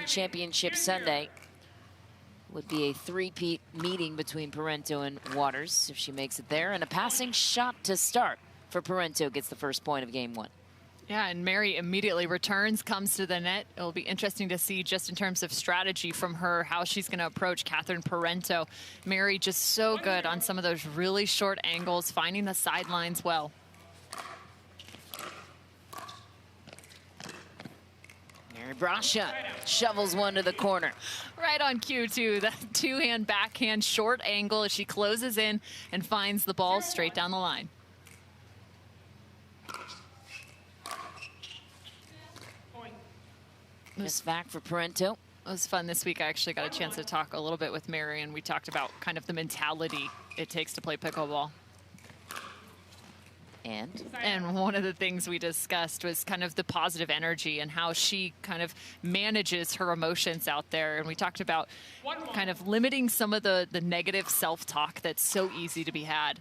on Championship Sunday. Would be a three-peat meeting between Parenteau and Waters if she makes it there. And a passing shot to start for Parenteau gets the first point of game one. Yeah, and Mary immediately returns, comes to the net. It'll be interesting to see just in terms of strategy from her, how she's going to approach Catherine Parenteau. Mary just so good on some of those really short angles, finding the sidelines well. Mary Brascia shovels one to the corner. Right on cue, too. That two-hand backhand short angle as she closes in and finds the ball straight down the line. Just back for Parenteau. It was fun this week. I actually got a chance to talk a little bit with Mary, and we talked about kind of the mentality it takes to play pickleball. And one of the things we discussed was kind of the positive energy and how she kind of manages her emotions out there. And we talked about kind of limiting some of the negative self-talk that's so easy to be had.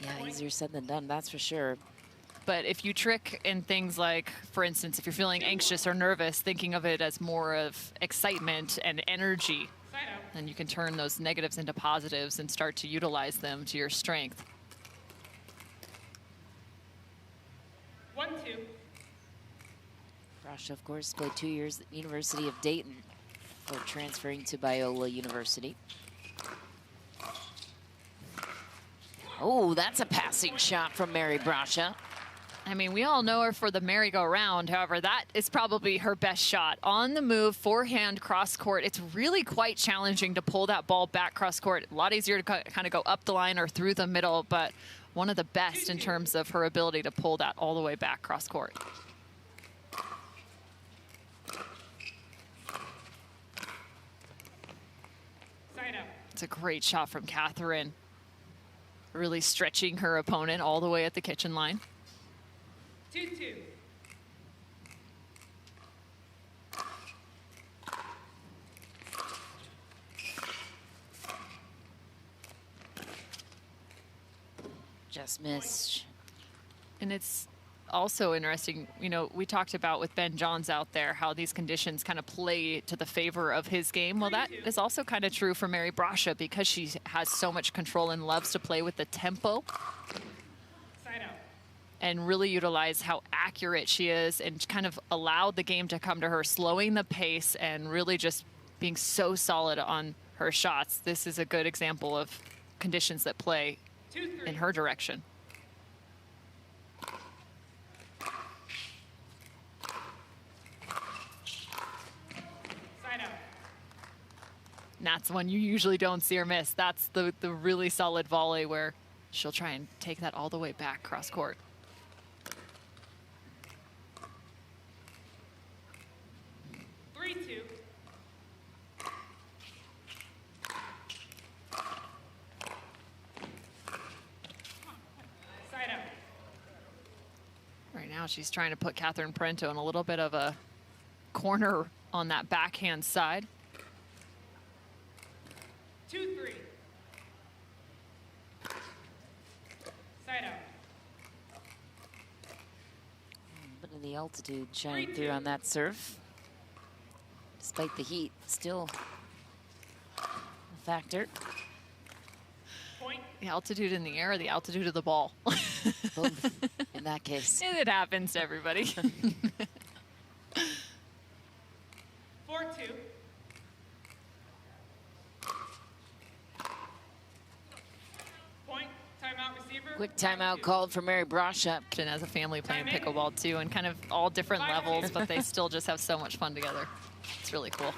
Yeah, easier said than done, that's for sure. But if you trick in things like, for instance, if you're feeling anxious or nervous, thinking of it as more of excitement and energy, then you can turn those negatives into positives and start to utilize them to your strength. 1-2. Brascia, of course, played 2 years at the University of Dayton before transferring to Biola University. Oh, that's a passing shot from Mary Brascia. I mean, we all know her for the merry-go-round. However, that is probably her best shot. On the move, forehand cross-court. It's really quite challenging to pull that ball back cross-court. A lot easier to kind of go up the line or through the middle, but one of the best in terms of her ability to pull that all the way back cross-court. It's a great shot from Catherine. Really stretching her opponent all the way at the kitchen line. 2-2. Just missed. And it's also interesting, you know, we talked about with Ben Johns out there how these conditions kind of play to the favor of his game. Well, that is also kind of true for Mary Brascia because she has so much control and loves to play with the tempo and really utilize how accurate she is and kind of allow the game to come to her, slowing the pace and really just being so solid on her shots. This is a good example of conditions that play in her direction. And that's one you usually don't see her miss. That's the really solid volley where she'll try and take that all the way back cross court. Right now she's trying to put Catherine Parenteau in a little bit of a corner on that backhand side. 2-3. Side out. But in the altitude shining through on that serve. Despite the heat, still a factor. Point. The altitude in the air or the altitude of the ball? Both in that case. It happens to everybody. 4-2. Point. Timeout receiver. Quick timeout called for Mary Brascia. And as a family playing pickleball too, and kind of all different levels, but they still just have so much fun together. It's really cool.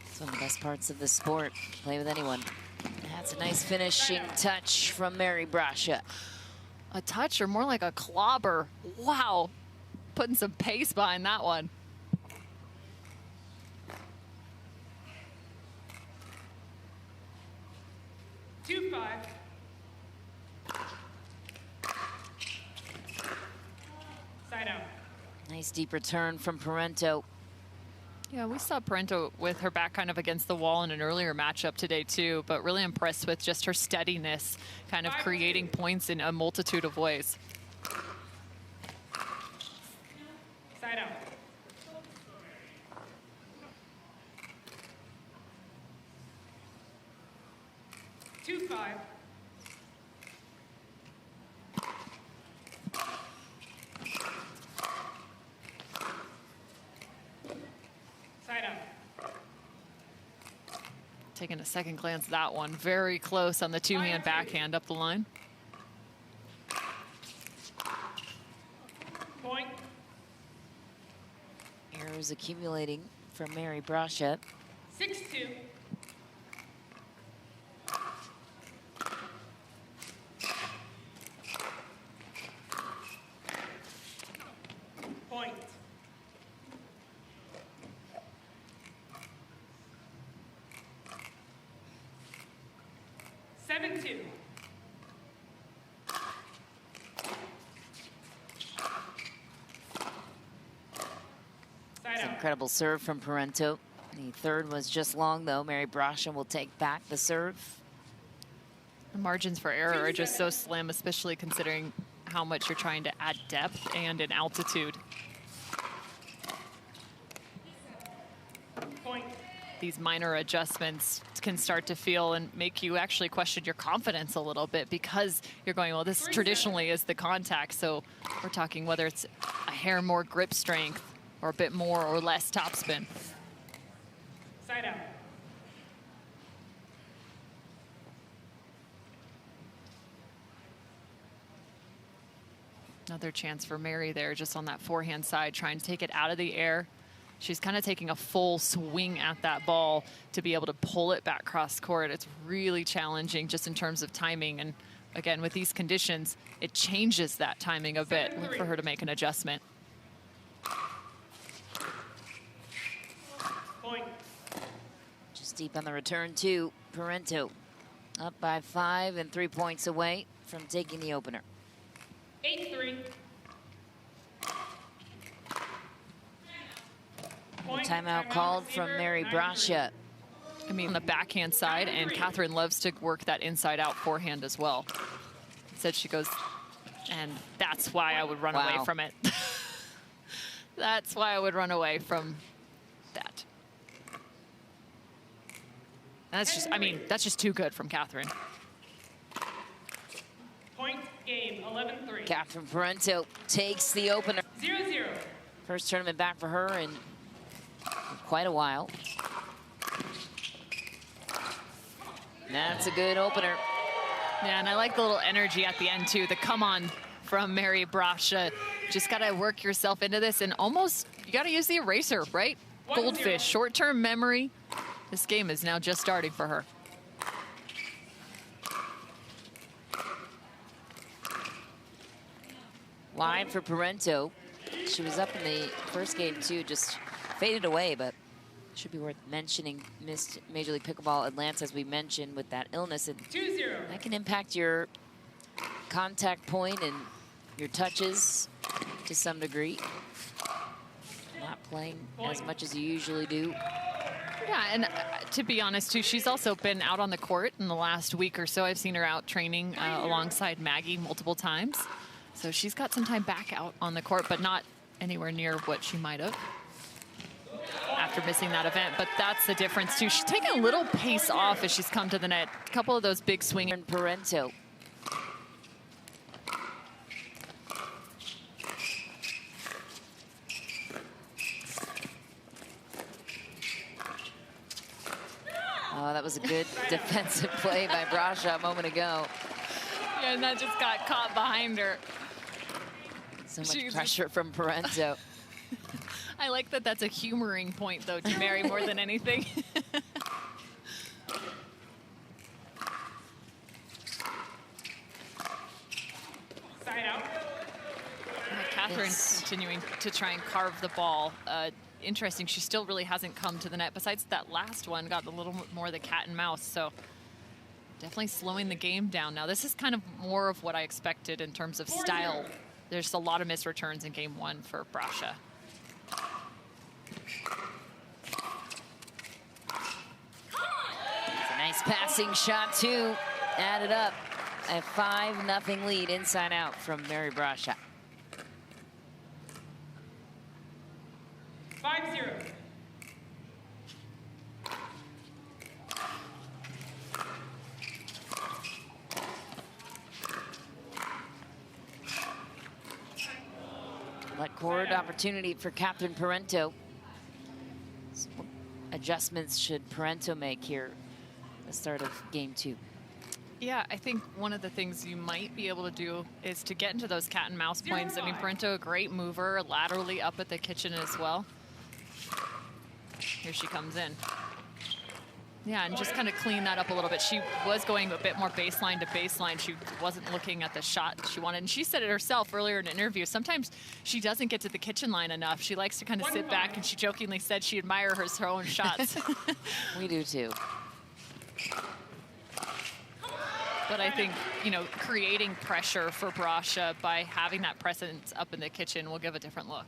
It's one of the best parts of the sport. Play with anyone. That's a nice finishing touch from Mary Brascia. A touch or more like a clobber. Wow. Putting some pace behind that one. Two, 5. Side out. Nice deep return from Parenteau. Yeah, we saw Parenteau with her back kind of against the wall in an earlier matchup today too, but really impressed with just her steadiness, kind of creating points in a multitude of ways. Side out. 2-5. Side out. Taking a second glance at that one. Very close on the two-hand backhand up the line. Point. Errors accumulating from Mary Brascia. 6-2. Point. Seven, 2. Side It's an out. incredible serve from Parenteau. The third was just long, though. Mary Brascia will take back the serve. The margins for error are just so slim, especially considering how much you're trying to add depth and in altitude. Point. These minor adjustments can start to feel and make you actually question your confidence a little bit, because you're going, well, this traditionally is the contact. So we're talking whether it's a hair more grip strength or a bit more or less topspin. Side out. Another chance for Mary there, just on that forehand side, trying to take it out of the air. She's kind of taking a full swing at that ball to be able to pull it back cross court. It's really challenging just in terms of timing. And again, with these conditions, it changes that timing a bit. Look for her to make an adjustment. Point. Just deep on the return, too. Parenteau up by 5 and 3 points away from taking the opener. 8-3. Timeout called from Mary Brascia. I mean, on the backhand side, and Catherine loves to work that inside-out forehand as well. Said she goes, and that's why I would run away from it. That's why I would run away from that. And that's just, I mean, that's just too good from Catherine. Point game, 11-3. Catherine Parenteau takes the opener. 0-0. First tournament back for her in quite a while. That's a good opener. Yeah, and I like the little energy at the end, too. The come on from Mary Brascia. Just got to work yourself into this, and almost, you got to use the eraser, right? 1-0. Goldfish, short-term memory. This game is now just starting for her. Wide for Parenteau. She was up in the first game, too, just faded away, but should be worth mentioning. Missed Major League Pickleball Atlanta, as we mentioned, with that illness. And 2-0. that can impact your contact point and your touches to some degree. Not playing as much as you usually do. Yeah, and to be honest, too, she's also been out on the court in the last week or so. I've seen her out training alongside Maggie multiple times. So she's got some time back out on the court, but not anywhere near what she might have after missing that event. But that's the difference, too. She's taking a little pace off as she's come to the net. A couple of those big swings. And Parenteau. Oh, that was a good defensive play by Brascia a moment ago. Yeah, and that just got caught behind her. So much pressure from Parenteau. I like that that's a humoring point, though, to Mary more than anything. Side out. Catherine continuing to try and carve the ball. Interesting, she still really hasn't come to the net. Besides that last one, got a little more the cat and mouse. So definitely slowing the game down. Now, this is kind of more of what I expected in terms of style. There's a lot of missed returns in game one for Brascia. It's a nice passing shot, too. Added up. A 5-0 lead inside out from Mary Brascia. 5-0. Court opportunity for Catherine Parenteau. So what adjustments should Parenteau make here at the start of game 2? Yeah, I think one of the things you might be able to do is to get into those cat and mouse points. I mean, Parenteau, a great mover, laterally up at the kitchen as well. Here she comes in. Yeah, and just kind of clean that up a little bit. She was going a bit more baseline to baseline. She wasn't looking at the shot she wanted. And she said it herself earlier in an interview. Sometimes she doesn't get to the kitchen line enough. She likes to kind of sit back, and she jokingly said she admires her own shots. We do too. But I think, you know, creating pressure for Brascia by having that presence up in the kitchen will give a different look.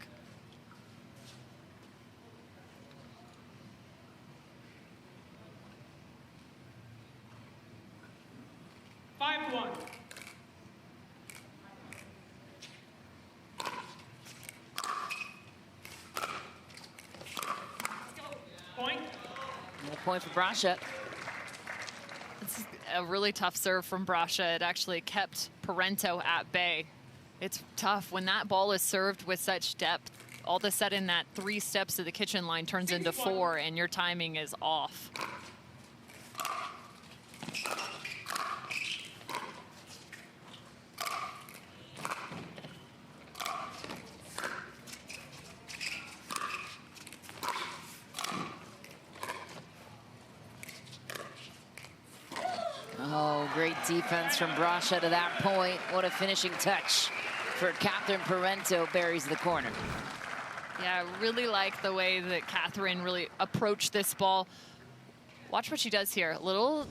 Point for Brascia. It's a really tough serve from Brascia. It actually kept Parenteau at bay. It's tough when that ball is served with such depth. All of a sudden, that 3 steps to the kitchen line turns into 4, and your timing is off. Oh, great defense from Brascia to that point. What a finishing touch for Catherine Parenteau, buries the corner. Yeah, I really like the way that Catherine really approached this ball. Watch what she does here. A little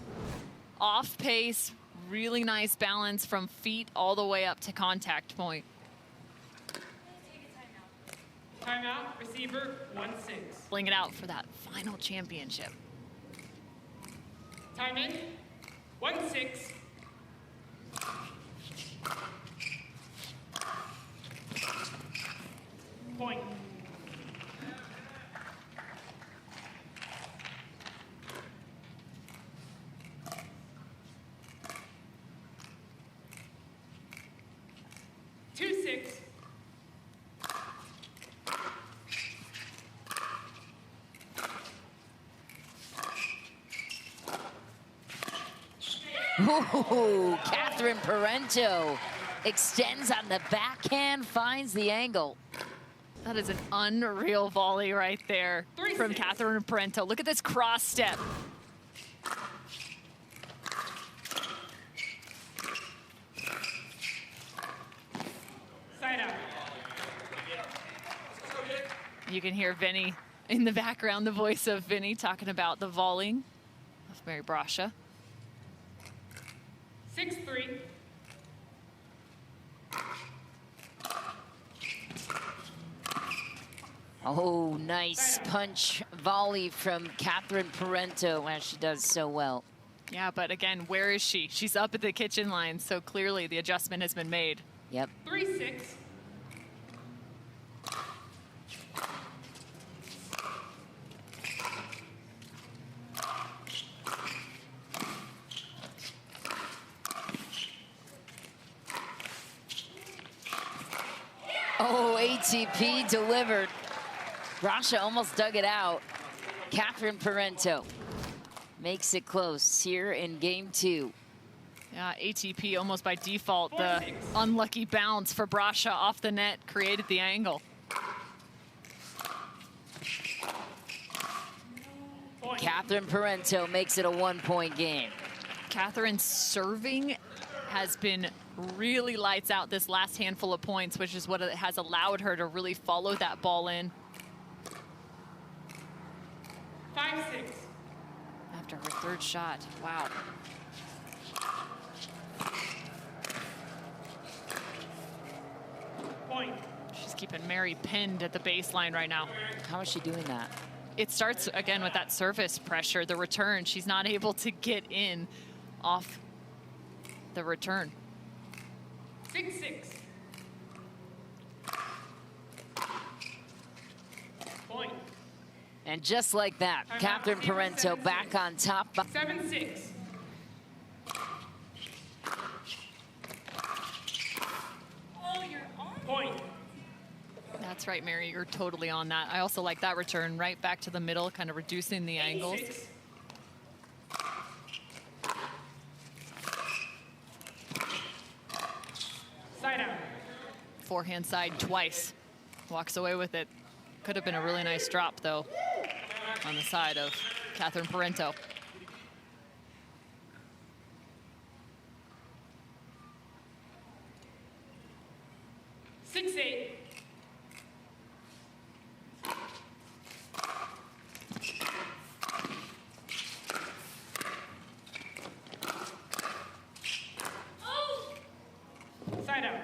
off pace, really nice balance from feet all the way up to contact point. Timeout, receiver 1-6. Bling it out for that final championship. Time in, 1-6. Point. Ooh, Catherine Parenteau extends on the backhand, finds the angle. That is an unreal volley right there from Catherine Parenteau. Look at this cross step. Side out. You can hear Vinny in the background, the voice of Vinny talking about the volleying of Mary Brascia. 6-3. Oh, nice punch volley from Catherine Parenteau, as she does so well. Yeah, but again, where is she? She's up at the kitchen line, so clearly the adjustment has been made. Yep. 3-6. Oh, ATP delivered. Brascia almost dug it out. Catherine Parenteau makes it close here in game 2. Yeah, ATP almost by default. The unlucky bounce for Brascia off the net created the angle. Catherine Parenteau makes it a 1-point game. Catherine's serving has been really lights out this last handful of points, which is what it has allowed her to really follow that ball in. 5-6. After her third shot, wow. Point. She's keeping Mary pinned at the baseline right now. How is she doing that? It starts again with that service pressure, the return. She's not able to get in off the return. 6-6. Point. And just like that, Catherine Parenteau back on top. 7-6. Point. That's right, Mary. You're totally on that. I also like that return right back to the middle, kind of reducing the angles. 86. Side out. Forehand side twice. Walks away with it. Could have been a really nice drop, though, on the side of Catherine Parenteau. Six, 8. Side out.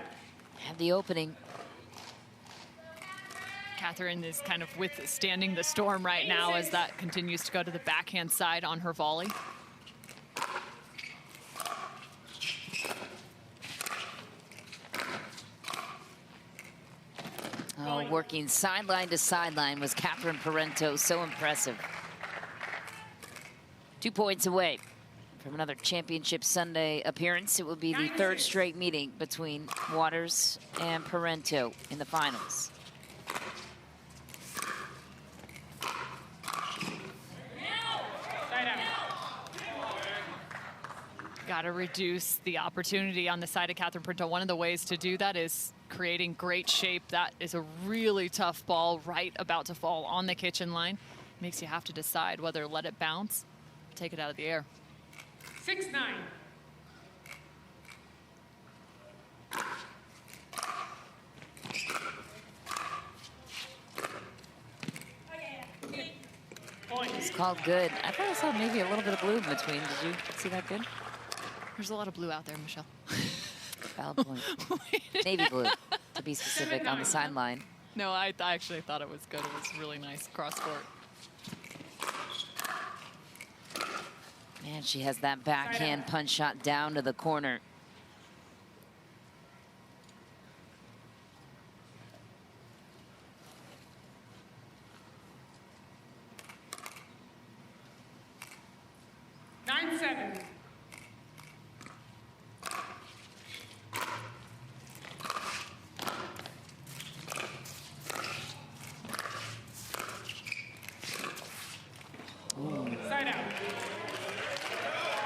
Have the opening. Catherine is kind of withstanding the storm right now as that continues to go to the backhand side on her volley. Oh, working sideline to sideline was Catherine Parenteau. So impressive. 2 points away from another Championship Sunday appearance. It will be the third straight meeting between Waters and Parenteau in the finals. Side out. Got to reduce the opportunity on the side of Catherine Parenteau. One of the ways to do that is creating great shape. That is a really tough ball right about to fall on the kitchen line. Makes you have to decide whether let it bounce, take it out of the air. 6, 9. It's called good. I thought I saw maybe a little bit of blue in between. Did you see that good? There's a lot of blue out there, Michelle. Valid point. Navy blue, to be specific, on the sideline. No, I actually thought it was good. It was really nice cross court. Man, she has that backhand punch shot down to the corner. Nine, 7. Side out.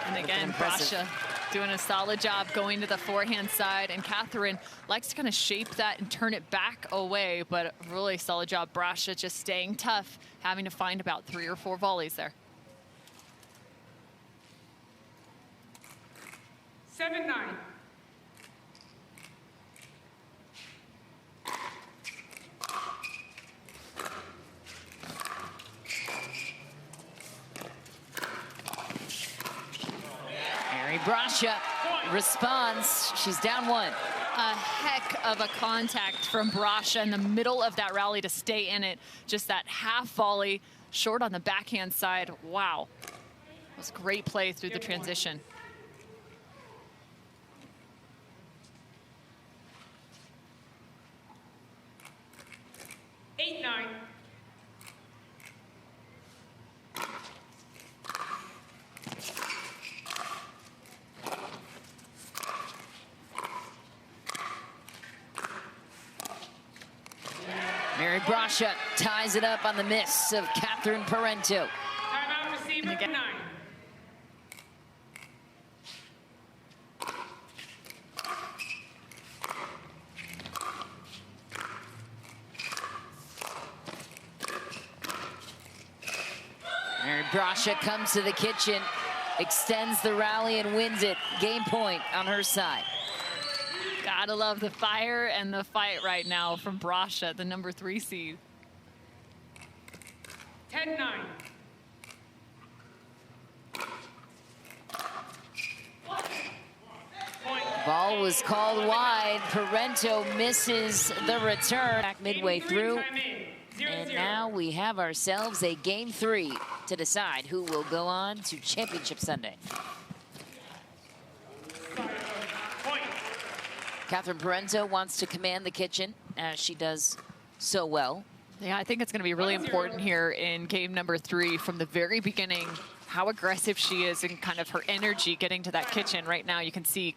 And again, impressive. Brascia doing a solid job going to the forehand side. And Catherine likes to kind of shape that and turn it back away. But a really solid job, Brascia, just staying tough, having to find about 3 or 4 volleys there. 7, 9. Mary Brascia responds. She's down 1. A heck of a contact from Brascia in the middle of that rally to stay in it. Just that half volley, short on the backhand side. Wow. It was great play through the transition. 8, 9. Mary Brascia ties it up on the miss of Catherine Parenteau. Timeout receiver, 9. Mary Brascia comes to the kitchen, extends the rally and wins it. Game point on her side. Gotta love the fire and the fight right now from Brascia, the number 3 seed. 10, 9. Ball was called wide. Parenteau misses the return back midway through. And now we have ourselves a game 3 to decide who will go on to Championship Sunday. Catherine Parenteau wants to command the kitchen, as she does so well. Yeah, I think it's going to be really important here in game number 3 from the very beginning, how aggressive she is and kind of her energy getting to that kitchen. Right now, you can see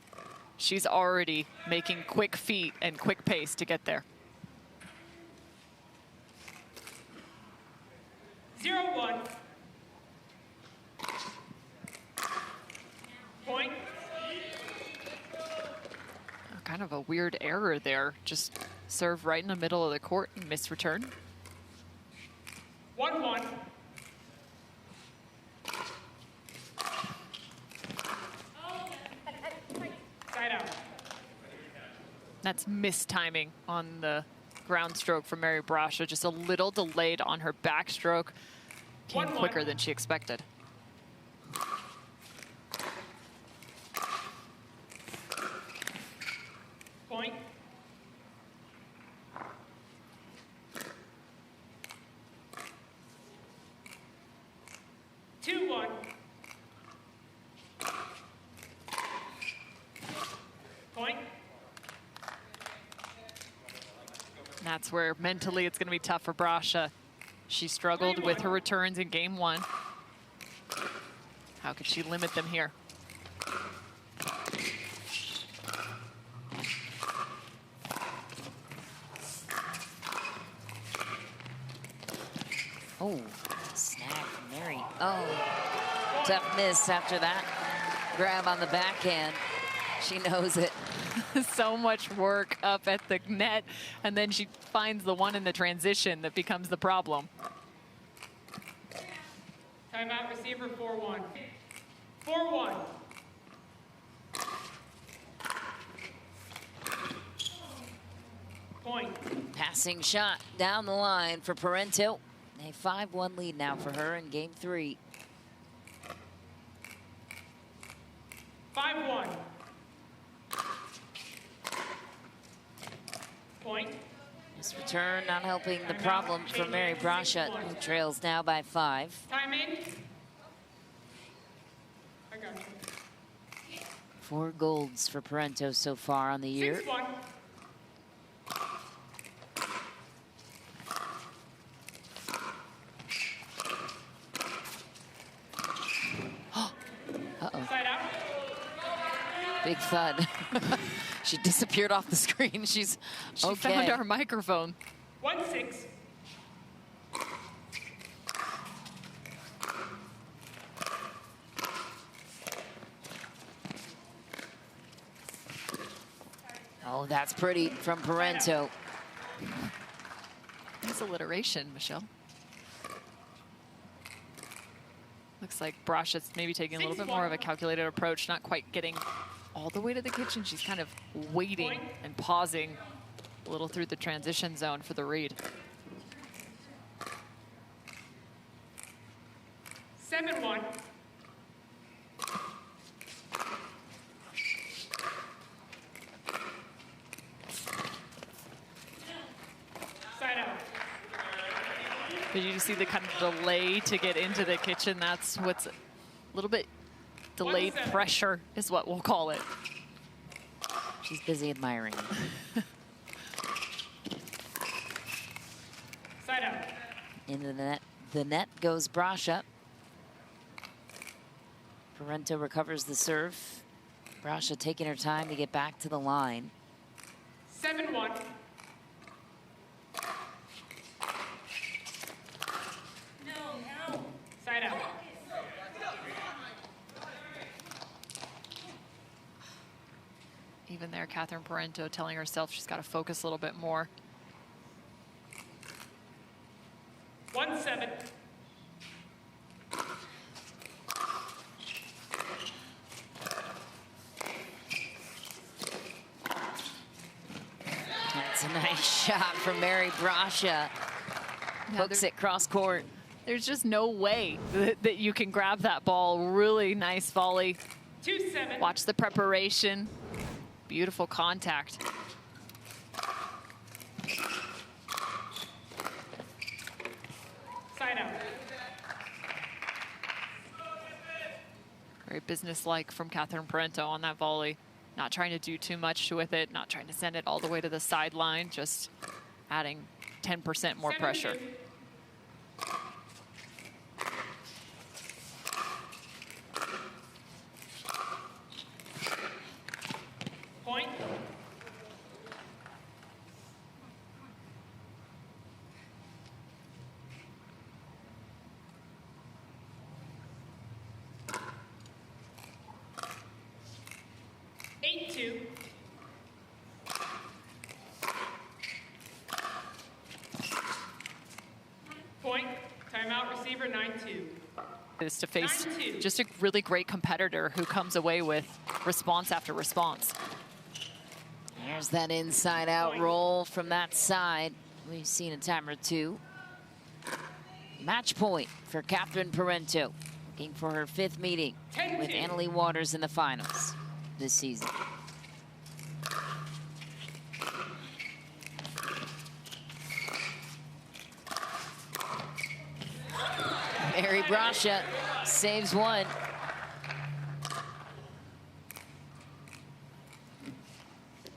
she's already making quick feet and quick pace to get there. a weird error there. Just serve right in the middle of the court and miss return. 1-1. Side out. That's mistiming on the ground stroke from Mary Brascia. Just a little delayed on her backstroke. Came 1-1. quicker than she expected. Point. Two, 1. Point. And that's where mentally it's going to be tough for Brascia. She struggled with her returns in game 1. How could she limit them here? Oh, snag from Mary. Oh, tough miss after that grab on the backhand. She knows it. So much work up at the net, and then she finds the one in the transition that becomes the problem. Timeout, receiver 4-1. 4-1. Point. Passing shot down the line for Parenteau. A 5-1 lead now for her in game 3. 5-1. Point. This return not helping the problem for Mary Brascia, who trails now by 5. Time in. I got you. 4 golds for Parenteau so far on the year. 6-1. Uh-oh. Side out. Big thud. She disappeared off the screen. She okay. Found our microphone. 1-6. Oh, that's pretty from Parenteau. Nice alliteration, Michelle. Looks like Brascia's maybe taking a little bit more of a calculated approach, not quite getting all the way to the kitchen. She's kind of waiting and pausing a little through the transition zone for the read. 7-1. Side out. Did you see the kind of delay to get into the kitchen? That's what's a little bit delayed pressure is what we'll call it. She's busy admiring. Side out. Into the net. The net goes Brascia. Parenteau recovers the serve. Brascia taking her time to get back to the line. 7-1. Side out. Even there, Catherine Parenteau telling herself she's got to focus a little bit more. 1-7. That's a nice shot from Mary Brascia. Hooks it cross court. There's just no way that you can grab that ball. Really nice volley. 2-7. Watch the preparation. Beautiful contact. Side out. Very businesslike from Catherine Parenteau on that volley. Not trying to do too much with it, not trying to send it all the way to the sideline, just adding 10% more pressure. 7-2. Point. receiver 9-2. Is to face 9-2. just a really great competitor who comes away with response after response. There's that inside-out roll from that side. We've seen a time or two. Match point for Catherine Parenteau, looking for her 5th meeting with Annalie Waters in the finals this season. Mary Brascia saves one.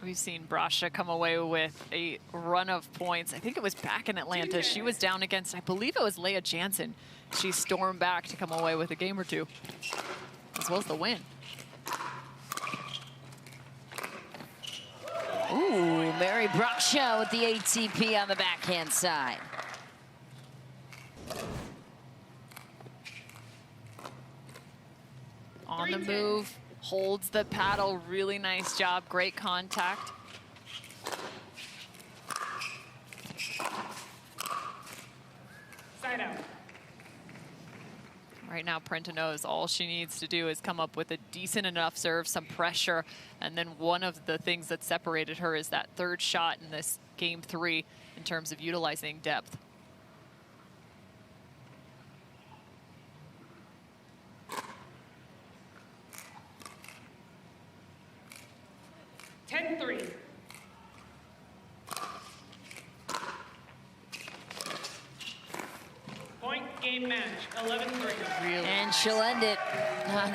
We've seen Brascia come away with a run of points. I think it was back in Atlanta. She was down against, I believe it was Leah Jansen. She stormed back to come away with a game or two, as well as the win. Ooh, Mary Brascia with the ATP on the backhand side. On the move, holds the paddle, really nice job, great contact. Side out. Right now, Parenteau knows all she needs to do is come up with a decent enough serve, some pressure, and then one of the things that separated her is that 3rd shot in this game 3 in terms of utilizing depth. Point game match, 11-3. And she'll end it on